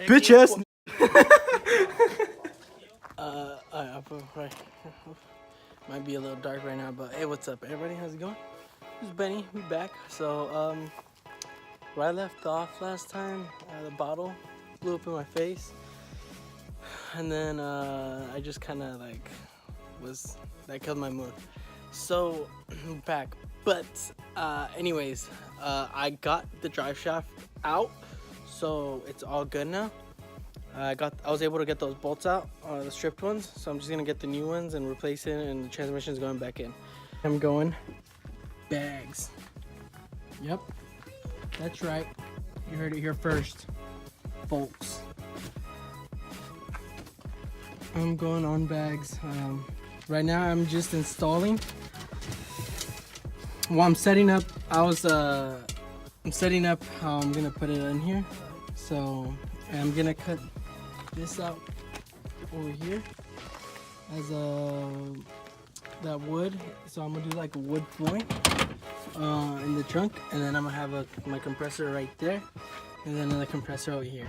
Bitch ass. Right. Might be a little dark right now, but hey, what's up, everybody? How's it going? This is Benny. We back. So, where I left off last time, the bottle blew up in my face, and then I just kind of like that killed my mood. So, I'm back. But, anyways, I got the drive shaft out, so it's all good now. I was able to get those bolts out, the stripped ones, so I'm just gonna get the new ones and replace it, and the transmission's going back in. I'm going bags. Yep, that's right. You heard it here first, folks. I'm going on bags. Right now I'm just installing. While I'm setting up, I'm setting up how I'm gonna put it in here. So I'm gonna cut this out over here as that wood. So I'm gonna do like a wood flooring in the trunk, and then I'm gonna have my compressor right there, and then another compressor over here,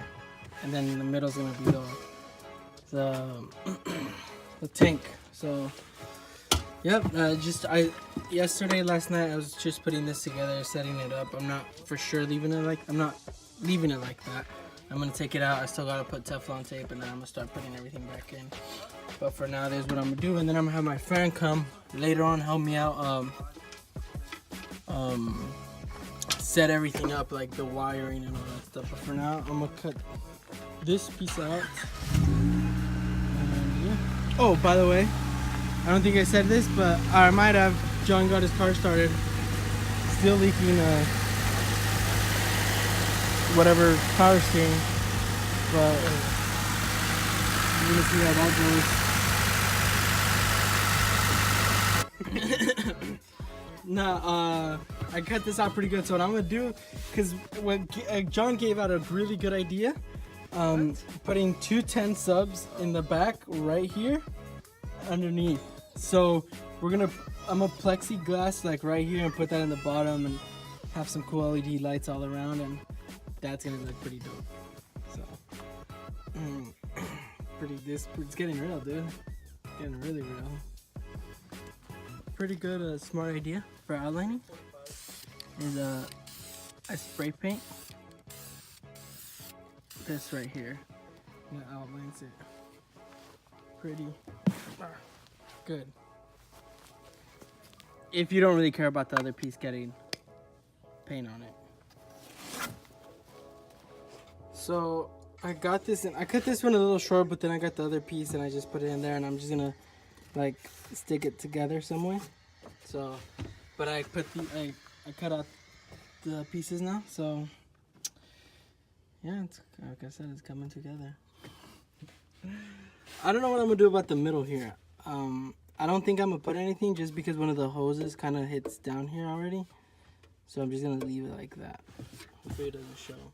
and then in the middle is gonna be the tank. So yep, last night I was just putting this together, setting it up. I'm not for sure leaving it like that. I'm gonna take it out. I still gotta put Teflon tape, and then I'm gonna start putting everything back in. But for now, there's what I'm gonna do, and then I'm gonna have my friend come later on, help me out, set everything up, like the wiring and all that stuff. But for now, I'm gonna cut this piece out. And yeah. Oh, by the way, I don't think I said this, but I might have. John got his car started, still leaking whatever power steering, but you're gonna see how that goes. Nah, I cut this out pretty good. So what I'm gonna do, because John gave out a really good idea, putting 210 subs in the back right here underneath. So I'm gonna plexiglass like right here and put that in the bottom and have some cool LED lights all around, and that's gonna look pretty dope. So, it's getting real, dude. It's getting really real. Pretty good, smart idea for outlining is I spray paint this right here, and it outlines it pretty good. If you don't really care about the other piece getting paint on it. So I got this, and I cut this one a little short, but then I got the other piece and I just put it in there, and I'm just gonna like stick it together some way. So, but I cut out the pieces now. So yeah, it's, like I said, it's coming together. I don't know what I'm gonna do about the middle here. I don't think I'm gonna put anything, just because one of the hoses kind of hits down here already. So I'm just gonna leave it like that. Hopefully it doesn't show.